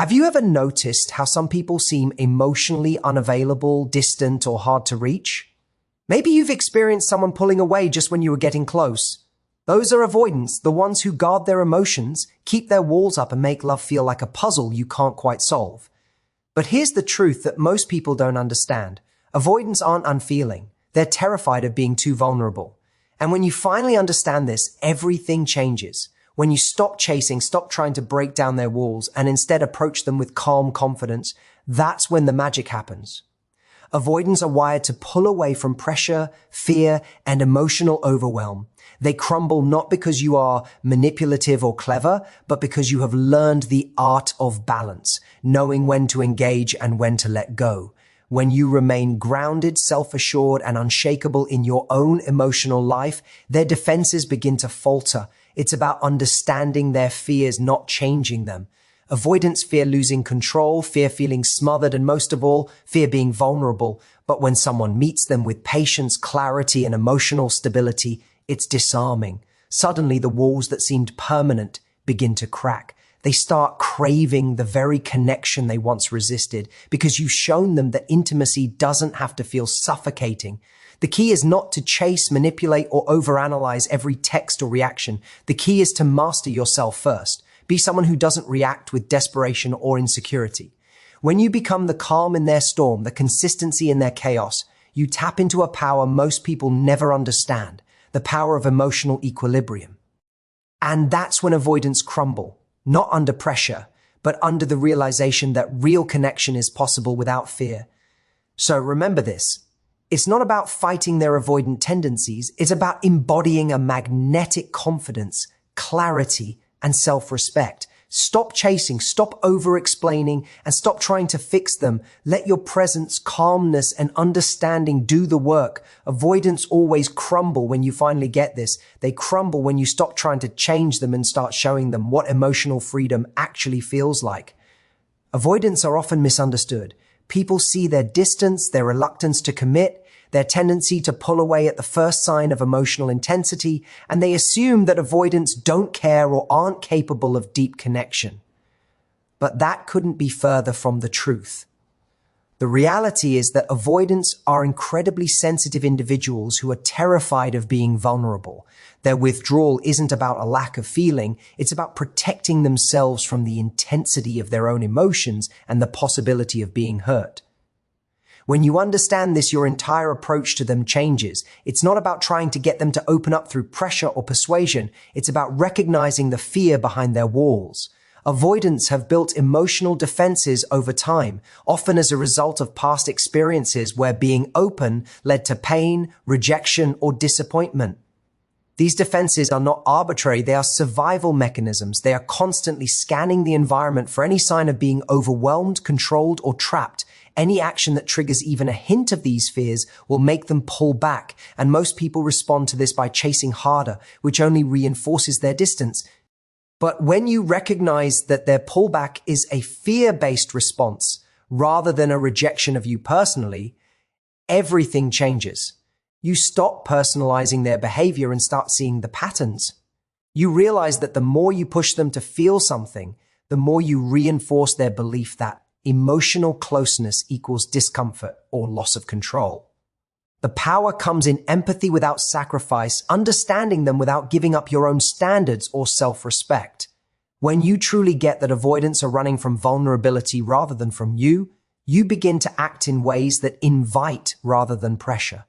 Have you ever noticed how some people seem emotionally unavailable, distant, or hard to reach? Maybe you've experienced someone pulling away just when you were getting close. Those are avoidants, the ones who guard their emotions, keep their walls up, and make love feel like a puzzle you can't quite solve. But here's the truth that most people don't understand. Avoidants aren't unfeeling. They're terrified of being too vulnerable. And when you finally understand this, everything changes. When you stop chasing, stop trying to break down their walls, and instead approach them with calm confidence, that's when the magic happens. Avoidants are wired to pull away from pressure, fear, and emotional overwhelm. They crumble not because you are manipulative or clever, but because you have learned the art of balance, knowing when to engage and when to let go. When you remain grounded, self-assured, and unshakable in your own emotional life, their defenses begin to falter. It's about understanding their fears, not changing them. Avoidants fear losing control, fear feeling smothered, and most of all, fear being vulnerable. But when someone meets them with patience, clarity, and emotional stability, it's disarming. Suddenly, the walls that seemed permanent begin to crack. They start craving the very connection they once resisted because you've shown them that intimacy doesn't have to feel suffocating. The key is not to chase, manipulate, or overanalyze every text or reaction. The key is to master yourself first. Be someone who doesn't react with desperation or insecurity. When you become the calm in their storm, the consistency in their chaos, you tap into a power most people never understand, the power of emotional equilibrium. And that's when avoidants crumble, not under pressure, but under the realization that real connection is possible without fear. So remember this. It's not about fighting their avoidant tendencies. It's about embodying a magnetic confidence, clarity, and self-respect. Stop chasing, stop over-explaining, and stop trying to fix them. Let your presence, calmness, and understanding do the work. Avoidants always crumble when you finally get this. They crumble when you stop trying to change them and start showing them what emotional freedom actually feels like. Avoidants are often misunderstood. People see their distance, their reluctance to commit, their tendency to pull away at the first sign of emotional intensity, and they assume that avoidants don't care or aren't capable of deep connection. But that couldn't be further from the truth. The reality is that avoidants are incredibly sensitive individuals who are terrified of being vulnerable. Their withdrawal isn't about a lack of feeling, it's about protecting themselves from the intensity of their own emotions and the possibility of being hurt. When you understand this, your entire approach to them changes. It's not about trying to get them to open up through pressure or persuasion. It's about recognizing the fear behind their walls. Avoidants have built emotional defenses over time, often as a result of past experiences where being open led to pain, rejection, or disappointment. These defenses are not arbitrary, they are survival mechanisms. They are constantly scanning the environment for any sign of being overwhelmed, controlled, or trapped. Any action that triggers even a hint of these fears will make them pull back, and most people respond to this by chasing harder, which only reinforces their distance. But when you recognize that their pullback is a fear-based response rather than a rejection of you personally, everything changes. You stop personalizing their behavior and start seeing the patterns. You realize that the more you push them to feel something, the more you reinforce their belief that emotional closeness equals discomfort or loss of control. The power comes in empathy without sacrifice, understanding them without giving up your own standards or self-respect. When you truly get that avoidants are running from vulnerability rather than from you, you begin to act in ways that invite rather than pressure.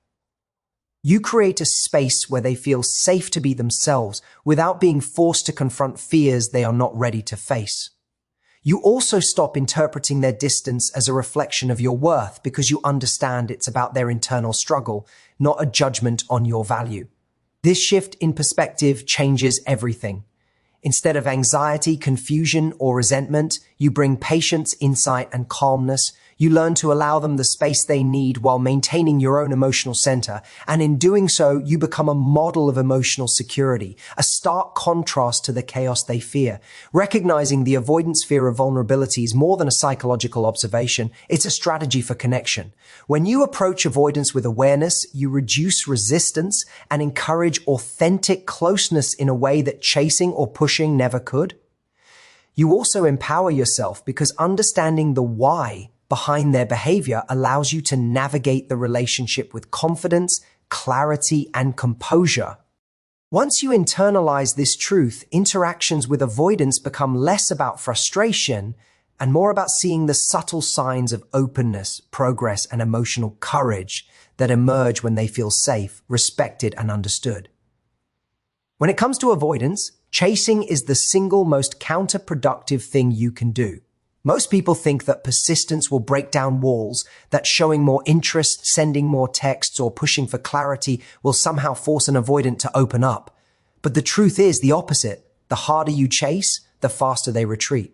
You create a space where they feel safe to be themselves without being forced to confront fears they are not ready to face. You also stop interpreting their distance as a reflection of your worth because you understand it's about their internal struggle, not a judgment on your value. This shift in perspective changes everything. Instead of anxiety, confusion, or resentment, you bring patience, insight, and calmness. You learn to allow them the space they need while maintaining your own emotional center. And in doing so, you become a model of emotional security, a stark contrast to the chaos they fear. Recognizing the avoidance fear of vulnerability is more than a psychological observation. It's a strategy for connection. When you approach avoidance with awareness, you reduce resistance and encourage authentic closeness in a way that chasing or pushing never could. You also empower yourself because understanding the why behind their behavior allows you to navigate the relationship with confidence, clarity, and composure. Once you internalize this truth, interactions with avoidance become less about frustration and more about seeing the subtle signs of openness, progress, and emotional courage that emerge when they feel safe, respected, and understood. When it comes to avoidance, chasing is the single most counterproductive thing you can do. Most people think that persistence will break down walls, that showing more interest, sending more texts, or pushing for clarity will somehow force an avoidant to open up. But the truth is the opposite. The harder you chase, the faster they retreat.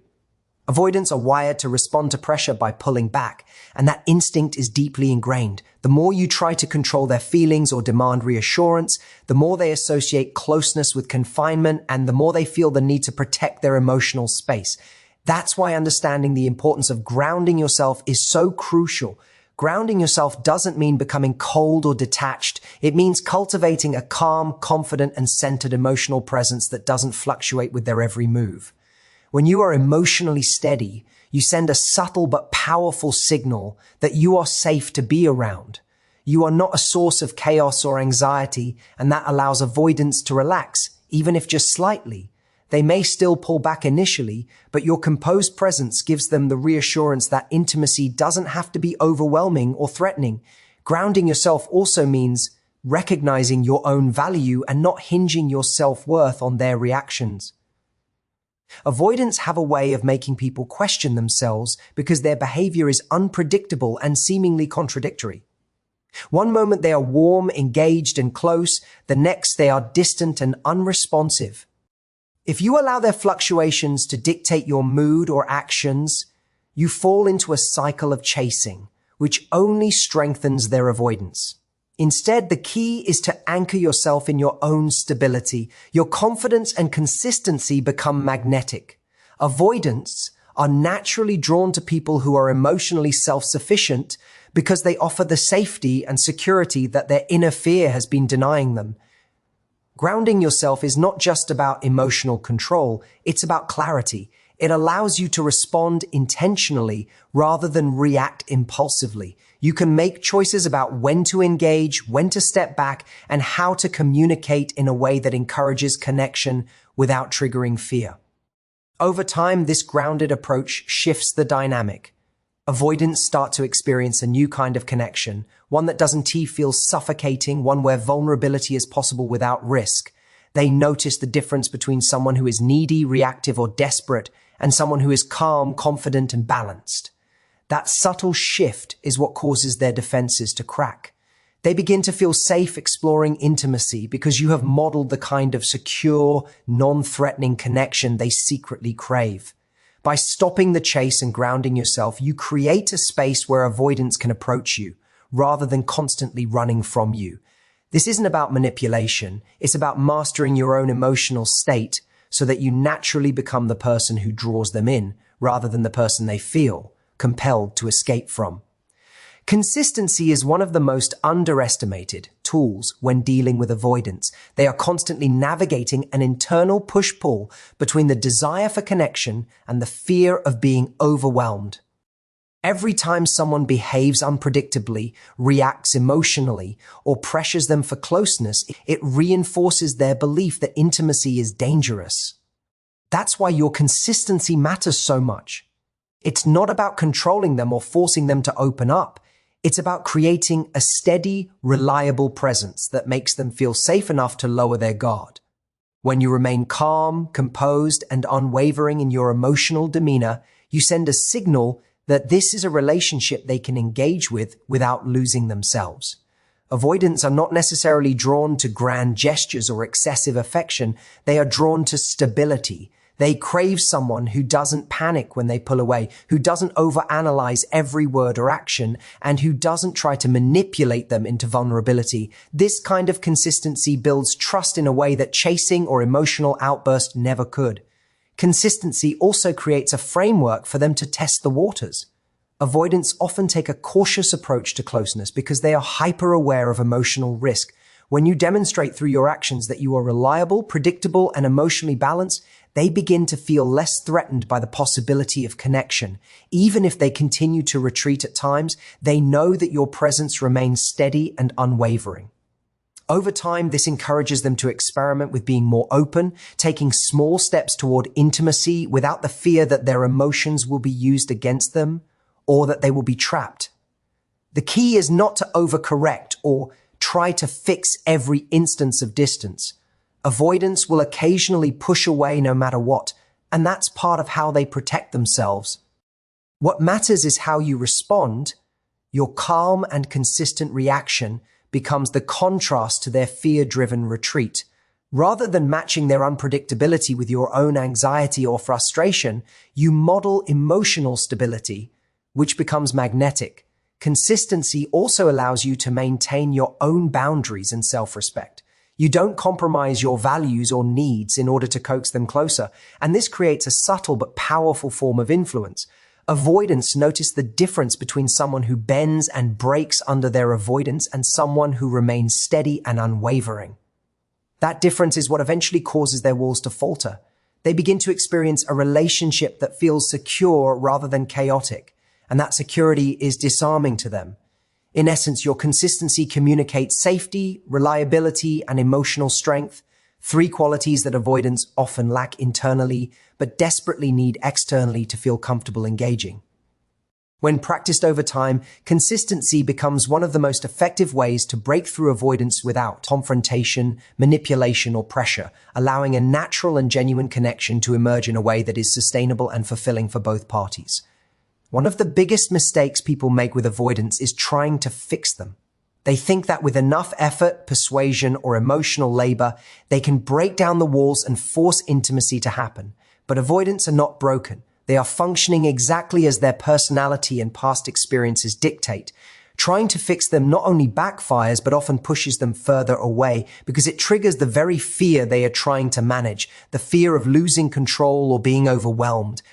Avoidants are wired to respond to pressure by pulling back, and that instinct is deeply ingrained. The more you try to control their feelings or demand reassurance, the more they associate closeness with confinement, and the more they feel the need to protect their emotional space. That's why understanding the importance of grounding yourself is so crucial. Grounding yourself doesn't mean becoming cold or detached. It means cultivating a calm, confident, and centered emotional presence that doesn't fluctuate with their every move. When you are emotionally steady, you send a subtle but powerful signal that you are safe to be around. You are not a source of chaos or anxiety, and that allows avoidance to relax, even if just slightly. They may still pull back initially, but your composed presence gives them the reassurance that intimacy doesn't have to be overwhelming or threatening. Grounding yourself also means recognizing your own value and not hinging your self-worth on their reactions. Avoidants have a way of making people question themselves because their behavior is unpredictable and seemingly contradictory. One moment they are warm, engaged, and close, the next they are distant and unresponsive. If you allow their fluctuations to dictate your mood or actions, you fall into a cycle of chasing, which only strengthens their avoidance. Instead, the key is to anchor yourself in your own stability. Your confidence and consistency become magnetic. Avoidants are naturally drawn to people who are emotionally self-sufficient because they offer the safety and security that their inner fear has been denying them. Grounding yourself is not just about emotional control, it's about clarity. It allows you to respond intentionally rather than react impulsively. You can make choices about when to engage, when to step back, and how to communicate in a way that encourages connection without triggering fear. Over time, this grounded approach shifts the dynamic. Avoidants start to experience a new kind of connection, one that doesn't feel suffocating, one where vulnerability is possible without risk. They notice the difference between someone who is needy, reactive, or desperate, and someone who is calm, confident, and balanced. That subtle shift is what causes their defenses to crack. They begin to feel safe exploring intimacy because you have modeled the kind of secure, non-threatening connection they secretly crave. By stopping the chase and grounding yourself, you create a space where avoidance can approach you, rather than constantly running from you. This isn't about manipulation. It's about mastering your own emotional state so that you naturally become the person who draws them in, rather than the person they feel compelled to escape from. Consistency is one of the most underestimated tools when dealing with avoidance. They are constantly navigating an internal push-pull between the desire for connection and the fear of being overwhelmed. Every time someone behaves unpredictably, reacts emotionally, or pressures them for closeness, it reinforces their belief that intimacy is dangerous. That's why your consistency matters so much. It's not about controlling them or forcing them to open up. It's about creating a steady, reliable presence that makes them feel safe enough to lower their guard. When you remain calm, composed, and unwavering in your emotional demeanor, you send a signal that this is a relationship they can engage with without losing themselves. Avoidants are not necessarily drawn to grand gestures or excessive affection. They are drawn to stability. They crave someone who doesn't panic when they pull away, who doesn't overanalyze every word or action, and who doesn't try to manipulate them into vulnerability. This kind of consistency builds trust in a way that chasing or emotional outburst never could. Consistency also creates a framework for them to test the waters. Avoidants often take a cautious approach to closeness because they are hyper-aware of emotional risk. When you demonstrate through your actions that you are reliable, predictable, and emotionally balanced, they begin to feel less threatened by the possibility of connection. Even if they continue to retreat at times, they know that your presence remains steady and unwavering. Over time, this encourages them to experiment with being more open, taking small steps toward intimacy without the fear that their emotions will be used against them or that they will be trapped. The key is not to overcorrect or try to fix every instance of distance. Avoidance will occasionally push away no matter what, and that's part of how they protect themselves. What matters is how you respond. Your calm and consistent reaction becomes the contrast to their fear-driven retreat. Rather than matching their unpredictability with your own anxiety or frustration, you model emotional stability, which becomes magnetic. Consistency also allows you to maintain your own boundaries and self-respect. You don't compromise your values or needs in order to coax them closer, and this creates a subtle but powerful form of influence. Avoidants notice the difference between someone who bends and breaks under their avoidance and someone who remains steady and unwavering. That difference is what eventually causes their walls to falter. They begin to experience a relationship that feels secure rather than chaotic, and that security is disarming to them. In essence, your consistency communicates safety, reliability, and emotional strength, three qualities that avoidants often lack internally, but desperately need externally to feel comfortable engaging. When practiced over time, consistency becomes one of the most effective ways to break through avoidance without confrontation, manipulation, or pressure, allowing a natural and genuine connection to emerge in a way that is sustainable and fulfilling for both parties. One of the biggest mistakes people make with avoidance is trying to fix them. They think that with enough effort, persuasion, or emotional labor, they can break down the walls and force intimacy to happen. But avoidants are not broken. They are functioning exactly as their personality and past experiences dictate. Trying to fix them not only backfires, but often pushes them further away because it triggers the very fear they are trying to manage, the fear of losing control or being overwhelmed.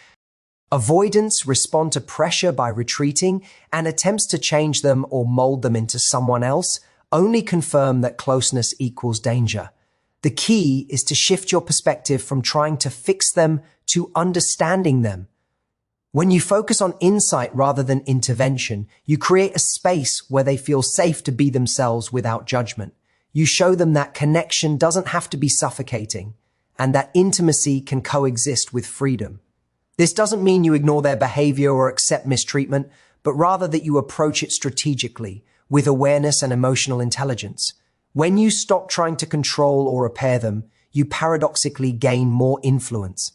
Avoidants respond to pressure by retreating, and attempts to change them or mold them into someone else only confirm that closeness equals danger. The key is to shift your perspective from trying to fix them to understanding them. When you focus on insight rather than intervention, you create a space where they feel safe to be themselves without judgment. You show them that connection doesn't have to be suffocating, and that intimacy can coexist with freedom. This doesn't mean you ignore their behavior or accept mistreatment, but rather that you approach it strategically, with awareness and emotional intelligence. When you stop trying to control or repair them, you paradoxically gain more influence.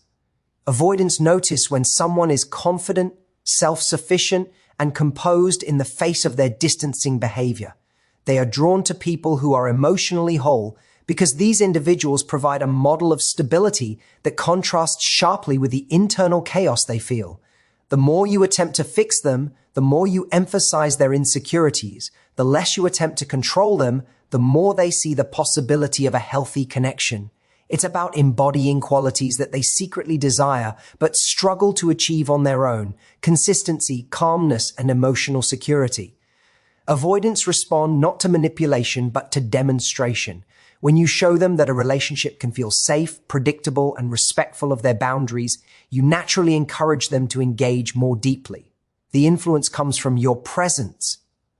Avoidants notice when someone is confident, self-sufficient, and composed in the face of their distancing behavior. They are drawn to people who are emotionally whole because these individuals provide a model of stability that contrasts sharply with the internal chaos they feel. The more you attempt to fix them, the more you emphasize their insecurities. The less you attempt to control them, the more they see the possibility of a healthy connection. It's about embodying qualities that they secretly desire but struggle to achieve on their own: consistency, calmness, and emotional security. Avoidants respond not to manipulation but to demonstration. When you show them that a relationship can feel safe, predictable, and respectful of their boundaries, you naturally encourage them to engage more deeply. The influence comes from your presence,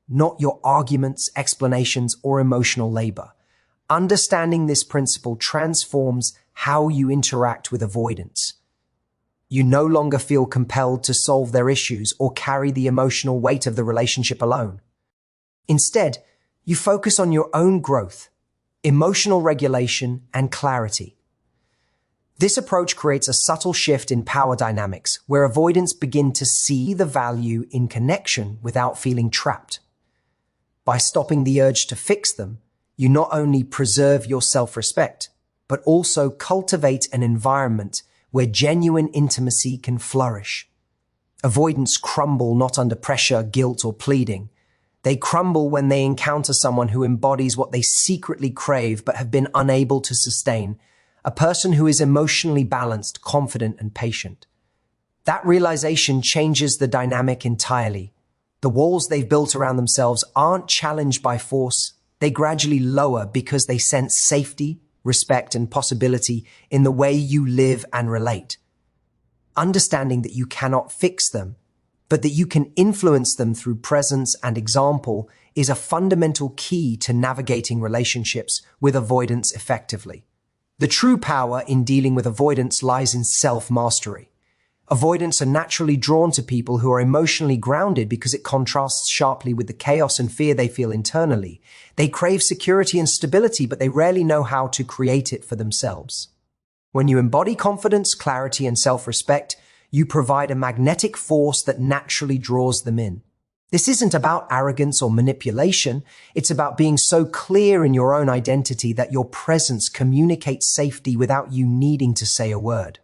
not your arguments, explanations, or emotional labor. Understanding this principle transforms how you interact with avoidants. You no longer feel compelled to solve their issues or carry the emotional weight of the relationship alone. Instead, you focus on your own growth, emotional regulation, and clarity. This approach creates a subtle shift in power dynamics where avoidants begin to see the value in connection without feeling trapped. By stopping the urge to fix them, you not only preserve your self-respect, but also cultivate an environment where genuine intimacy can flourish. Avoidants crumble not under pressure, guilt, or pleading. They crumble when they encounter someone who embodies what they secretly crave but have been unable to sustain, a person who is emotionally balanced, confident, and patient. That realization changes the dynamic entirely. The walls they've built around themselves aren't challenged by force. They gradually lower because they sense safety, respect, and possibility in the way you live and relate. Understanding that you cannot fix them, but that you can influence them through presence and example is a fundamental key to navigating relationships with avoidance effectively. The true power in dealing with avoidance lies in self-mastery. Avoidants are naturally drawn to people who are emotionally grounded because it contrasts sharply with the chaos and fear they feel internally. They crave security and stability, but they rarely know how to create it for themselves. When you embody confidence, clarity, and self-respect, you provide a magnetic force that naturally draws them in. This isn't about arrogance or manipulation. It's about being so clear in your own identity that your presence communicates safety without you needing to say a word.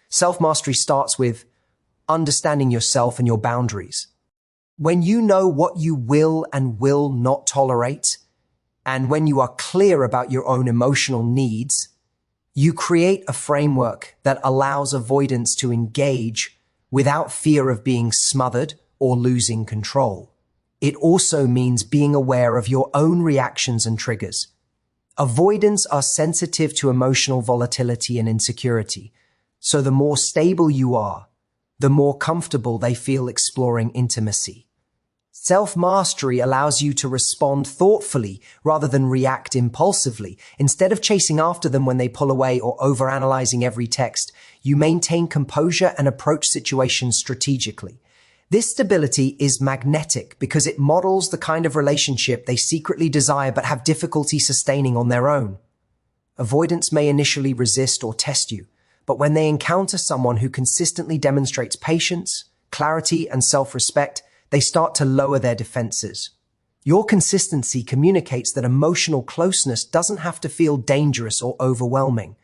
Self-mastery starts with understanding yourself and your boundaries. When you know what you will and will not tolerate, and when you are clear about your own emotional needs, you create a framework that allows avoidance to engage without fear of being smothered or losing control. It also means being aware of your own reactions and triggers. Avoidants are sensitive to emotional volatility and insecurity, so the more stable you are, the more comfortable they feel exploring intimacy. Self-mastery allows you to respond thoughtfully rather than react impulsively. Instead of chasing after them when they pull away or overanalyzing every text, you maintain composure and approach situations strategically. This stability is magnetic because it models the kind of relationship they secretly desire but have difficulty sustaining on their own. Avoidants may initially resist or test you, but when they encounter someone who consistently demonstrates patience, clarity, and self-respect, they start to lower their defenses. Your consistency communicates that emotional closeness doesn't have to feel dangerous or overwhelming.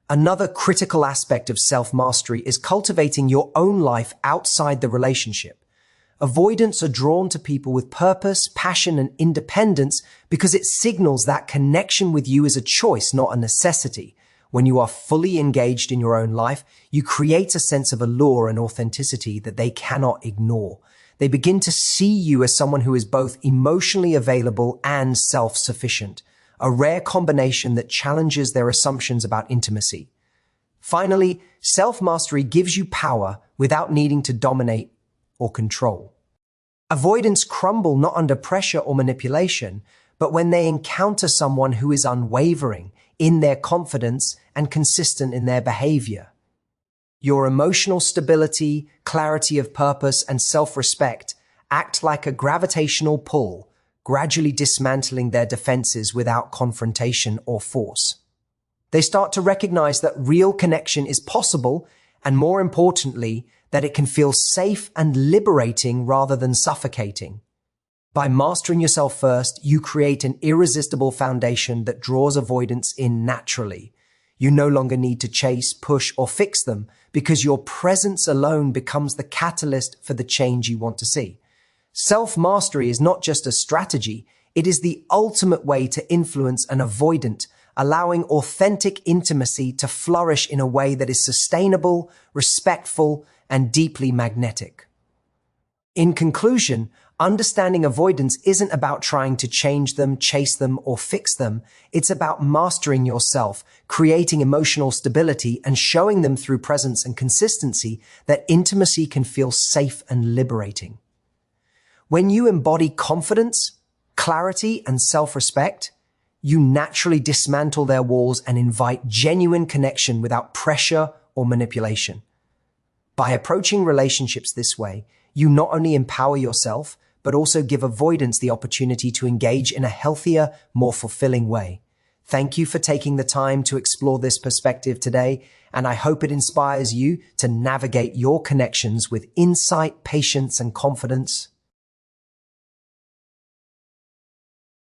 Another critical aspect of self-mastery is cultivating your own life outside the relationship. Avoidants are drawn to people with purpose, passion, and independence because it signals that connection with you is a choice, not a necessity. When you are fully engaged in your own life, you create a sense of allure and authenticity that they cannot ignore. They begin to see you as someone who is both emotionally available and self-sufficient, a rare combination that challenges their assumptions about intimacy. Finally, self-mastery gives you power without needing to dominate or control. Avoidants crumble not under pressure or manipulation, but when they encounter someone who is unwavering in their confidence and consistent in their behavior. Your emotional stability, clarity of purpose, and self-respect act like a gravitational pull, gradually dismantling their defenses without confrontation or force. They start to recognize that real connection is possible, and more importantly, that it can feel safe and liberating rather than suffocating. By mastering yourself first, you create an irresistible foundation that draws avoidance in naturally. You no longer need to chase, push, or fix them because your presence alone becomes the catalyst for the change you want to see. Self-mastery is not just a strategy, it is the ultimate way to influence an avoidant, allowing authentic intimacy to flourish in a way that is sustainable, respectful, and deeply magnetic. In conclusion, understanding avoidance isn't about trying to change them, chase them, or fix them. It's about mastering yourself, creating emotional stability, and showing them through presence and consistency that intimacy can feel safe and liberating. When you embody confidence, clarity, and self-respect, you naturally dismantle their walls and invite genuine connection without pressure or manipulation. By approaching relationships this way, you not only empower yourself, but also give avoidants the opportunity to engage in a healthier, more fulfilling way. Thank you for taking the time to explore this perspective today, and I hope it inspires you to navigate your connections with insight, patience, and confidence.